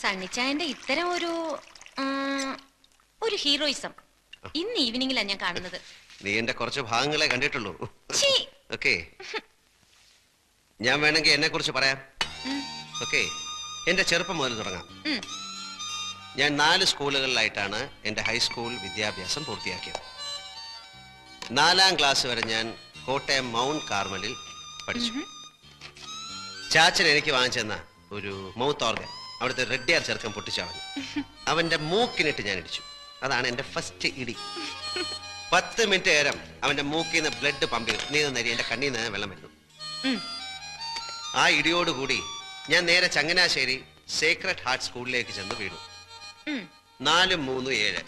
സണ്ണിച്ചായന്റെ ഇത്തരം ഒരു ഹീറോയിസം ഇന്ന് ഈവനിങ്ങിലാണ് ഞാൻ കാണുന്നത്. നീ എന്റെ കുറച്ച് ഭാഗങ്ങളെ കണ്ടിട്ടുള്ളൂ. ഓക്കെ, ഞാൻ വേണമെങ്കിൽ എന്നെ കുറിച്ച് പറയാം. ഓക്കെ, എന്റെ ചെറുപ്പം മുതൽ തുടങ്ങാം. ഞാൻ 4 സ്കൂളുകളിലായിട്ടാണ് എന്റെ ഹൈസ്കൂൾ വിദ്യാഭ്യാസം പൂർത്തിയാക്കിയത്. 4ാം ക്ലാസ് വരെ ഞാൻ കോട്ടയം മൗണ്ട് കാർമലിൽ പഠിച്ചു. ചാച്ചൻ എനിക്ക് വാങ്ങിച്ചെന്ന ഒരു മൗത്ത് ഓർഗൻ അവിടുത്തെ റെഡ്ഡിയാർ ചെറുക്കൻ പൊട്ടിച്ചളഞ്ഞു. അവന്റെ മൂക്കിനിട്ട് ഞാൻ ഇടിച്ചു. അതാണ് എന്റെ ഫസ്റ്റ് ഇടി. 10 മിനിറ്റ് നേരം അവന്റെ മൂക്കിൽ നിന്ന് ബ്ലഡ് പമ്പ് ചെയ്തു. നീ നരി എന്റെ കണ്ണിൽ നിന്ന് വെള്ളം വരുന്നു. ആ ഇടിയോടുകൂടി ഞാൻ നേരെ ചങ്ങനാശ്ശേരി സേക്രഡ് ഹാർട്ട് സ്കൂളിലേക്ക് ചെന്ന് വീണു. 4, 3, 7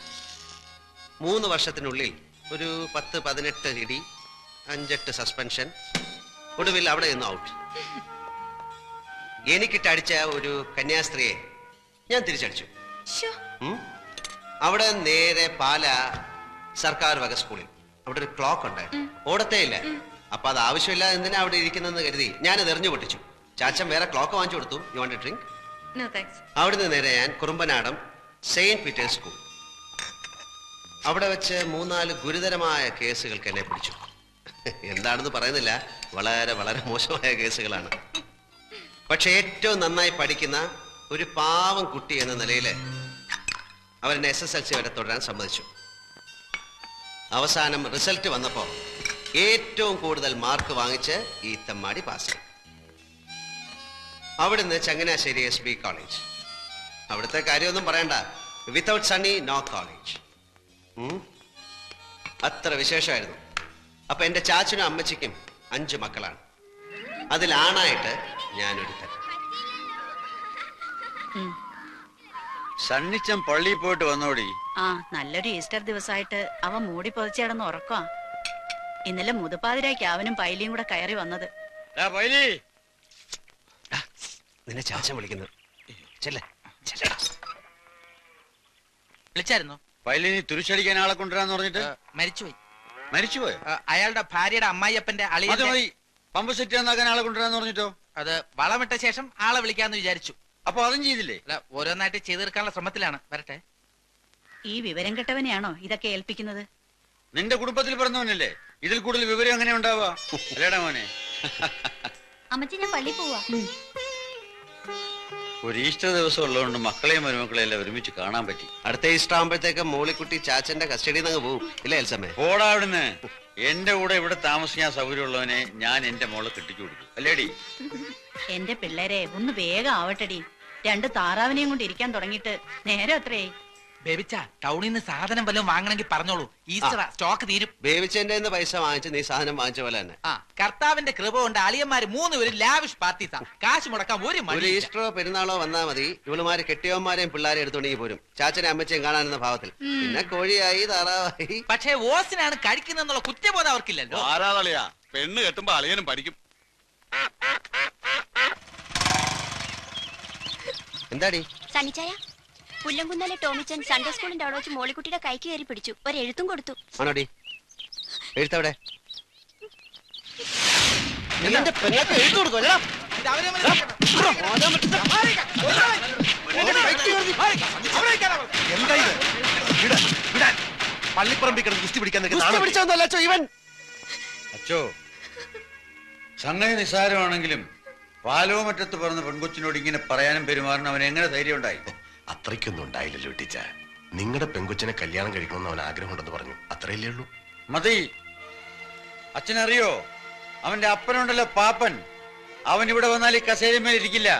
3 വർഷത്തിനുള്ളിൽ ഒരു 10-18 ഇടി, 5-8 സസ്പെൻഷൻ. ഒടുവിൽ അവിടെ നിന്ന് ഔട്ട്. എനിക്കിട്ടടിച്ച ഒരു കന്യാസ്ത്രീയെ ഞാൻ തിരിച്ചടിച്ചു. അവിടെ നേരെ പാല സർക്കാർ വക സ്കൂളിൽ അവിടെ ഒരു ക്ലോക്ക് ഉണ്ടായിരുന്നു. ഓടത്തേ ഇല്ല. അപ്പൊ അത് ആവശ്യമില്ല എന്തിനാ അവിടെ ഇരിക്കുന്നെന്ന് കരുതി ഞാനത് എറിഞ്ഞു പൊട്ടിച്ചു. ചാച്ചൻ വേറെ ക്ലോക്ക് വാങ്ങിച്ചു കൊടുത്തു. You want A drink? അവിടുന്ന് നേരെ ഞാൻ കുറുമ്പനാടം സെയിന്റ് പീറ്റേഴ്സ് സ്കൂൾ. അവിടെ വെച്ച് 3-4 ഗുരുതരമായ കേസുകൾക്ക് എന്നെ പിടിച്ചു. എന്താണെന്ന് പറയുന്നില്ല, വളരെ വളരെ മോശമായ കേസുകളാണ്. പക്ഷെ ഏറ്റവും നന്നായി പഠിക്കുന്ന ഒരു പാവം കുട്ടി എന്ന നിലയിൽ അവരെന്നെ SSLC വരെ തുടരാൻ സമ്മതിച്ചു. അവസാനം റിസൾട്ട് വന്നപ്പോൾ ഏറ്റവും കൂടുതൽ മാർക്ക് വാങ്ങിച്ച് ഈ തെമ്മാടി പാസ്സായി. അവിടുന്ന് ചങ്ങനാശ്ശേരി SB കോളേജ്. അവിടുത്തെ കാര്യമൊന്നും പറയണ്ട. Without Sunny no college. അത്ര വിശേഷമായിരുന്നു. അപ്പൊ എന്റെ ചാച്ചനും അമ്മച്ചിക്കും 5 മക്കളാണ്. അതിലാണായിട്ട് ഞാനൊരുത്തൻ. സണ്ണിച്ചൻ പള്ളിയിൽ പോയിട്ട് വന്നോടി. നല്ലൊരു ഈസ്റ്റർ ദിവസമായിട്ട് അവൻ മൂടി പൊതിച്ചേടന്ന് ഉറക്കാം. ഇന്നലെ മുതുപ്പാതിരായ്ക്ക് അവനും പൈലിയും കൂടെ കയറി വന്നത്. നിന്നെ ചാച്ചൻ വിളിക്കുന്നത്. വിളിച്ചായിരുന്നോ? പൈലിനി തുരിശടിക്കാൻ ആളെ കൊണ്ടുവരാന്ന് പറഞ്ഞിട്ട് മരിച്ചുപോയി. മരിച്ചുപോയോ? അയാളുടെ ഭാര്യയുടെ അമ്മായിയപ്പന്റെ അളിയൻ പമ്പ് സെറ്റ് നന്നാക്കാൻ ആളെ കൊണ്ടുവരാന്ന് പറഞ്ഞിട്ടോ? അത് വളമിട്ട ശേഷം ആളെ വിളിക്കാന്ന് വിചാരിച്ചു. അപ്പൊ അതും ചെയ്തില്ലേ? അല്ല, ഓരോന്നായിട്ട് ചെയ്തു തീർക്കാനുള്ള ശ്രമത്തിലാണ്. വരട്ടെ. ഈ വിവരം കെട്ടവനെയാണോ ഇതൊക്കെ ഏൽപ്പിക്കുന്നത്? നിന്റെ കുടുംബത്തിൽ പറഞ്ഞവനല്ലേ? ഇതിൽ കൂടുതൽ വിവരം എങ്ങനെ ഉണ്ടാവുക? അല്ലേടാ മോനെ? അമ്മച്ചി, ഞാൻ പള്ളി പോവാ. ഒരു ഈസ്റ്റർ ദിവസം ഉള്ളതുകൊണ്ട് മക്കളെയും മരുമക്കളെയും എല്ലാം ഒരുമിച്ച് കാണാൻ പറ്റി. അടുത്ത ഈസ്റ്റർ ആകുമ്പോഴത്തേക്ക് മോളിക്കുട്ടി ചാച്ചന്റെ കസ്റ്റഡിയിൽ നിന്ന് പോകും. ഇല്ല എൽസമ്മേ? ഓടാ അവിടുന്ന്. എന്റെ കൂടെ ഇവിടെ താമസിക്കാൻ സൗകര്യമുള്ളവനെ ഞാൻ എന്റെ മോളെ കെട്ടിച്ചു കൊടുക്കും. അല്ലേടി? എന്റെ പിള്ളേരെ ഒന്ന് വേഗം ആവട്ടടി. 2 താറാവിനെയും കൊണ്ട് ഇരിക്കാൻ തുടങ്ങിയിട്ട് നേരെ അത്രേ. ബേബിച്ച, ടൗണിൽ നിന്ന് സാധനം വല്ലതും വാങ്ങണമെങ്കിൽ പറഞ്ഞോളൂ. ഈസ്റ്റർ സ്റ്റോക്ക് തീരും. ബേബിച്ചെന്റെ പൈസ വാങ്ങിച്ച് നീ സാധനം വാങ്ങിച്ച പോലെ തന്നെ. കർത്താവിന്റെ കൃപ കൊണ്ട് അളിയന്മാര് 3 പേരും ലാവിഷ് പാർട്ടീസാ. കാശ് മുടക്കാൻ ഒരു ഈസ്റ്ററോ പെരുന്നാളോ വന്നാ മതി. ഇവളുമാര് കെട്ടിയവന്മാരെയും പിള്ളേരെ എടുത്തോണ്ടെങ്കിൽ പോരും. ചാച്ചനെ അമ്മച്ചയും കാണാനെന്ന ഭാവത്തിൽ. പിന്നെ കോഴിയായി താറാവായി. പക്ഷേ ഓസിനാണ് കഴിക്കുന്നുള്ള കുറ്റബോധം അവർക്കില്ലല്ലോ. ആരാളിയാ പെണ്ണ് കെട്ടുമ്പോ അളിയനും പഠിക്കും. എന്താടി സണ്ണിച്ചായ, പുല്ലംകുന്നലെ ടോമിച്ചൻ സൺഡേ സ്കൂളിന്റെ അവിടെ വെച്ച് മോളിക്കുട്ടിയുടെ കൈക്ക് കയറി പിടിച്ചു. ഒരു എഴുത്തും കൊടുത്തു. ആണോടി? എഴുത്തവിടെ? പള്ളിപ്പറമ്പിൽ കിടന്ന് കുസ്തി പിടിക്കാൻ അച്ചോ, സംഗതി നിസ്സാരമാണെങ്കിലും പാലോമറ്റത്ത് പറഞ്ഞ പെൺകൊച്ചിനോട് ഇങ്ങനെ പറയാനും പെരുമാറാനും അവൻ എങ്ങനെ ധൈര്യം ഉണ്ടായി? അത്രയ്ക്കൊന്നും ഉണ്ടായില്ലല്ലോ ടീച്ച. നിങ്ങളുടെ പെൺകൊച്ചിനെ കല്യാണം കഴിക്കണമെന്ന് അവൻ ആഗ്രഹമുണ്ടെന്ന് പറഞ്ഞു. അത്രയല്ലേ ഉള്ളൂ. മതി. അച്ഛനറിയോ, അവന്റെ അപ്പനുണ്ടല്ലോ പാപ്പൻ, അവൻ ഇവിടെ വന്നാൽ ഈ കസേരമേൽ ഇരിക്കില്ല.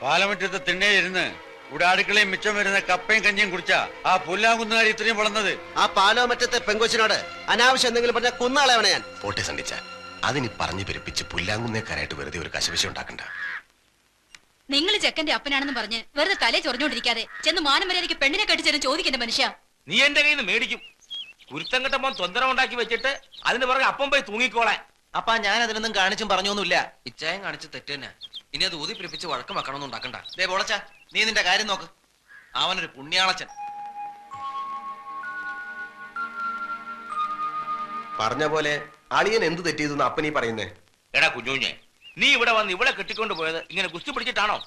പാലമറ്റത്ത് തിണ്ണേയിരുന്ന് ഇവിടെ അടുക്കളയും മിച്ചം വരുന്ന കപ്പയും കഞ്ഞിയും കുടിച്ചാ ആ പുല്ലാങ്കുന്നുകാരി ഇത്രയും വളർന്നത്. ആ പാലോമറ്റത്തെ പെൺകൊച്ചിനോട് അനാവശ്യം എന്തെങ്കിലും പറഞ്ഞാൽ കുന്നാളെവണ ഞാൻ. പോട്ടെ സണ്ണിച്ച, അതിനി പറഞ്ഞു പെരുപ്പിച്ച് പുല്ലാങ്കുന്നേക്കാരായിട്ട് വെറുതെ ഒരു കശവിശം ഉണ്ടാക്കണ്ട. നിങ്ങൾ ചെക്കന്റെ അപ്പനാണെന്ന് പറഞ്ഞ് വെറുതെ തലേ ചൊറിഞ്ഞോണ്ടിരിക്കാതെ ചെന്ന് മാനമര്യാദയ്ക്ക് പെണ്ണിനെ കെട്ടിച്ചേരും ചോദിക്കേണ്ട മനുഷ്യ. നീ എന്റെ കയ്യിൽ നിന്ന് മേടിക്കും. കുരുത്തം കെട്ടപ്പോ തൊന്തരം ഉണ്ടാക്കി വെച്ചിട്ട് അതിന് പുറകെ അപ്പം പോയി തൂങ്ങിക്കോളാൻ. അപ്പാ, ഞാൻ അതിനൊന്നും കാണിച്ചും പറഞ്ഞൊന്നുമില്ല. ഇച്ചായം കാണിച്ച് തെറ്റ് തന്നെ. ഇനി അത് ഊതി പിടിപ്പിച്ച് വഴക്കം വെക്കണമെന്ന് ഉണ്ടാക്കണ്ട. ദേ പൊളച്ച, നീ നിന്റെ കാര്യം നോക്ക്. അവനൊരു പുണ്യാളച്ചൻ. പറഞ്ഞ പോലെ അളിയൻ എന്ത് തെറ്റിയതെന്ന് അപ്പനീ പറയുന്നേ? എടാ കുഞ്ഞുഞ്ഞെ, നീ ഇവിടെ വന്ന് ഇവിടെ കെട്ടിക്കൊണ്ട് പോയത് ഇങ്ങനെ കുസ്തി പിടിച്ചിട്ടാണോ?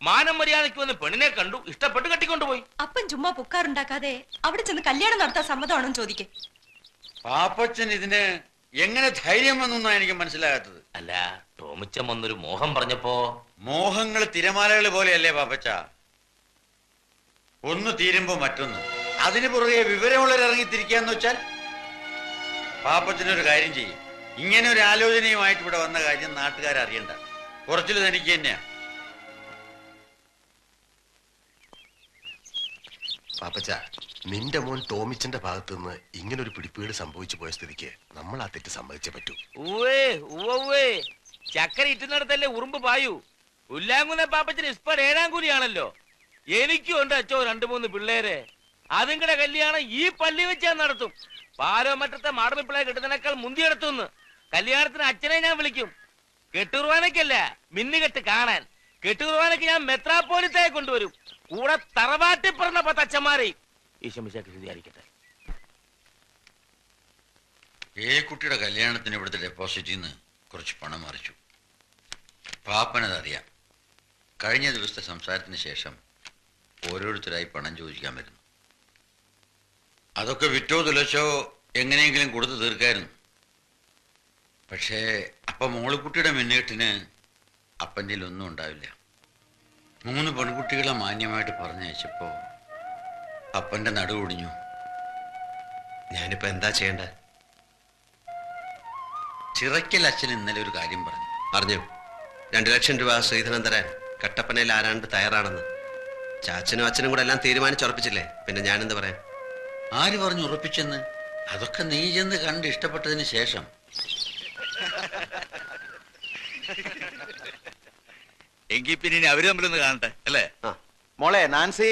മാനം മര്യാദയ്ക്ക് വന്ന് പെണ്ണിനെ കണ്ടു, ഇഷ്ടപ്പെട്ട് കെട്ടിക്കൊണ്ടുപോയി. അപ്പൻ ചുമ്മാ പുക്കാറുണ്ടാക്കാതെ അവിടെ ചെന്ന് കല്യാണം നടത്താൻ സമ്മതമാണോ ചോദിക്കേ. പാപ്പച്ചൻ ഇതിന് എങ്ങനെ ധൈര്യം വന്നൊന്നാ എനിക്ക് മനസ്സിലാകാത്തത്. അല്ല, ടോമിച്ചൻ വന്നൊരു മോഹം പറഞ്ഞപ്പോ. മോഹങ്ങൾ തിരമാലകൾ പോലെയല്ലേ പാപ്പച്ച? ഒന്ന് തീരുമ്പോ മറ്റൊന്ന്. അതിന് പുറകെ വിവരമുള്ളവർ ഇറങ്ങിത്തിരിക്കാന്ന് വെച്ചാൽ പാപ്പച്ചനൊരു കാര്യം ചെയ്യും. ഇങ്ങനെ ഒരു ആലോചനയുമായിട്ട് ഇവിടെ വന്ന കാര്യം നാട്ടുകാരറിയണ്ട. കുറച്ചിൽ തനിക്ക് തന്നെയാ. പാപ്പച്ച, നിന്റെ മോൻ ടോമിച്ചന്റെ ഭാഗത്ത് നിന്ന് ഇങ്ങനൊരു പിടിപ്പീട് സംഭവിച്ചു പോയ സ്ഥിതിക്ക് നമ്മൾ ആ തെറ്റ് സമ്മതിച്ചേ പറ്റൂ. ചക്കര ഇറ്റുന്നിടത്തല്ലേ ഉറുമ്പ് പായൂ. ഉല്ലാങ്കുന്ന പാപ്പച്ചന് ഇസ്പർ 7-ാം കൂലിയാണല്ലോ. എനിക്കും ഉണ്ട് അച്ചോ 2-3 പിള്ളേരെ. അതുങ്ങളുടെ കല്യാണം ഈ പള്ളി വെച്ച് ഞാൻ നടത്തും. പാലോമറ്റത്തെ മാടമ്പിപ്പിള്ളേ കിട്ടുന്നതിനേക്കാൾ മുന്തിയെടുത്തുനിന്ന്. കല്യാണത്തിന് അച്ഛനെ ഞാൻ വിളിക്കും. കെട്ടുകുർബാനയ്ക്കല്ല, മിന്നുകെട്ട് കാണാൻ. കെട്ടുകുർബാനയ്ക്ക് ഞാൻ മെത്രാപ്പോലിത്തയെ കൊണ്ടുവരും. കൂടെ തറവാട്ടി പറഞ്ഞ 10 അച്ഛന്മാരെ. ഈശോമിശിഹായ്ക്ക് സ്തുതിയായിരിക്കട്ടെ. കുട്ടിയുടെ കല്യാണത്തിന് ഇവിടുത്തെ ഡെപ്പോസിറ്റിൽ നിന്ന് കുറച്ച് പണം മറിച്ചു. പാപ്പനതറിയാം. കഴിഞ്ഞ ദിവസത്തെ സംസാരത്തിന് ശേഷം ഓരോരുത്തരായി പണം ചോദിക്കാൻ വരുന്നു. അതൊക്കെ വിറ്റോ തുലച്ചോ എങ്ങനെയെങ്കിലും കൊടുത്തു തീർക്കായിരുന്നു. പക്ഷേ അപ്പം മോളിക്കുട്ടിയുടെ മിന്നേട്ടിന് അപ്പൻ്റെ ഒന്നും ഉണ്ടാവില്ല. 3 പെൺകുട്ടികളെ മാന്യമായിട്ട് പറഞ്ഞയച്ചപ്പോ അപ്പൻ്റെ നടുവൊടിഞ്ഞു. ഞാനിപ്പോ എന്താ ചെയ്യണ്ടേ? ചിറയ്ക്കൽ അച്ഛൻ ഇന്നലെ ഒരു കാര്യം പറഞ്ഞു. അറിഞ്ഞു, 2 ലക്ഷം രൂപ ശ്രീധരൻ തരാൻ കട്ടപ്പനയിൽ ആരാണ്ട് തയ്യാറാണെന്ന്. ചാച്ചനും അച്ഛനും കൂടെ എല്ലാം തീരുമാനിച്ചുറപ്പിച്ചില്ലേ, പിന്നെ ഞാനെന്ത് പറയാം? ആര് പറഞ്ഞു ഉറപ്പിച്ചെന്ന്? അതൊക്കെ നീ ചെന്ന് കണ്ട് ഇഷ്ടപ്പെട്ടതിന് ശേഷം. എങ്കിൽ പിന്നെ അവര് തമ്മിലൊന്ന് കാണട്ടെ അല്ലേ? മോളെ നാൻസി,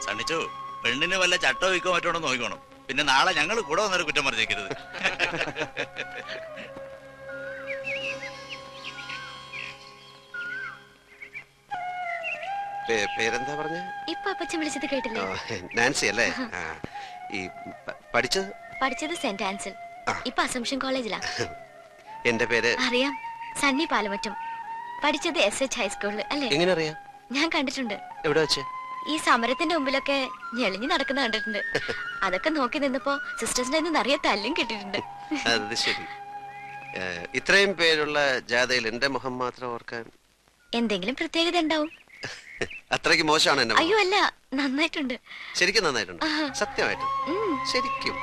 സണ്ണിച്ചു, പെണ്ണിന് വല്ല ചട്ടോ വിൽക്കോ മറ്റോണോ നോക്കണം. പിന്നെ നാളെ ഞങ്ങൾ കൂടെ വന്നൊരു കുറ്റം പറഞ്ഞേക്കരുത്. പേരെന്താ പറഞ്ഞ? ഇപ്പൊ അപ്പച്ചൻ വിളിച്ചത് കേട്ടില്ലേ? നാൻസി അല്ലേ? ഈ പഠിച്ചത് സെന്റ് ആൻസൽ. ഇപ്പൊ അസംഷൻ കോളേജിലാ. എന്റെ പേര് അറിയാം, സണ്ണി പാലമറ്റം. പഠിച്ചത് SH ഹൈസ്കൂളിൽ അല്ലേ? എങ്ങനെ അറിയാം? ഞാൻ കണ്ടിട്ടുണ്ട്. എവിടെ വെച്ച്? ഈ സമരത്തിന്റെ മുമ്പിലൊക്കെ ഞെളിഞ്ഞു നടക്കുന്ന കണ്ടിട്ടുണ്ട്. അതൊക്കെ നോക്കി നിന്നപ്പോ സിസ്റ്റേഴ്സിന്റെ നിറയെ തല്ലും കിട്ടിയിട്ടുണ്ട്. അത് ശരി. ഇത്രയും പേരുള്ള ജാഥയിൽ എന്റെ മുഖം മാത്രം ഓർക്കാൻ എന്തെങ്കിലും പ്രത്യേകത ഉണ്ടാവും. അത്രയ്ക്ക് മോശമാണ് എന്നെ? അയ്യോ അല്ല, നന്നായിട്ടുണ്ട്. ശരിക്കും നന്നായിട്ടുണ്ട്, സത്യമായിട്ടും ശരിക്കും.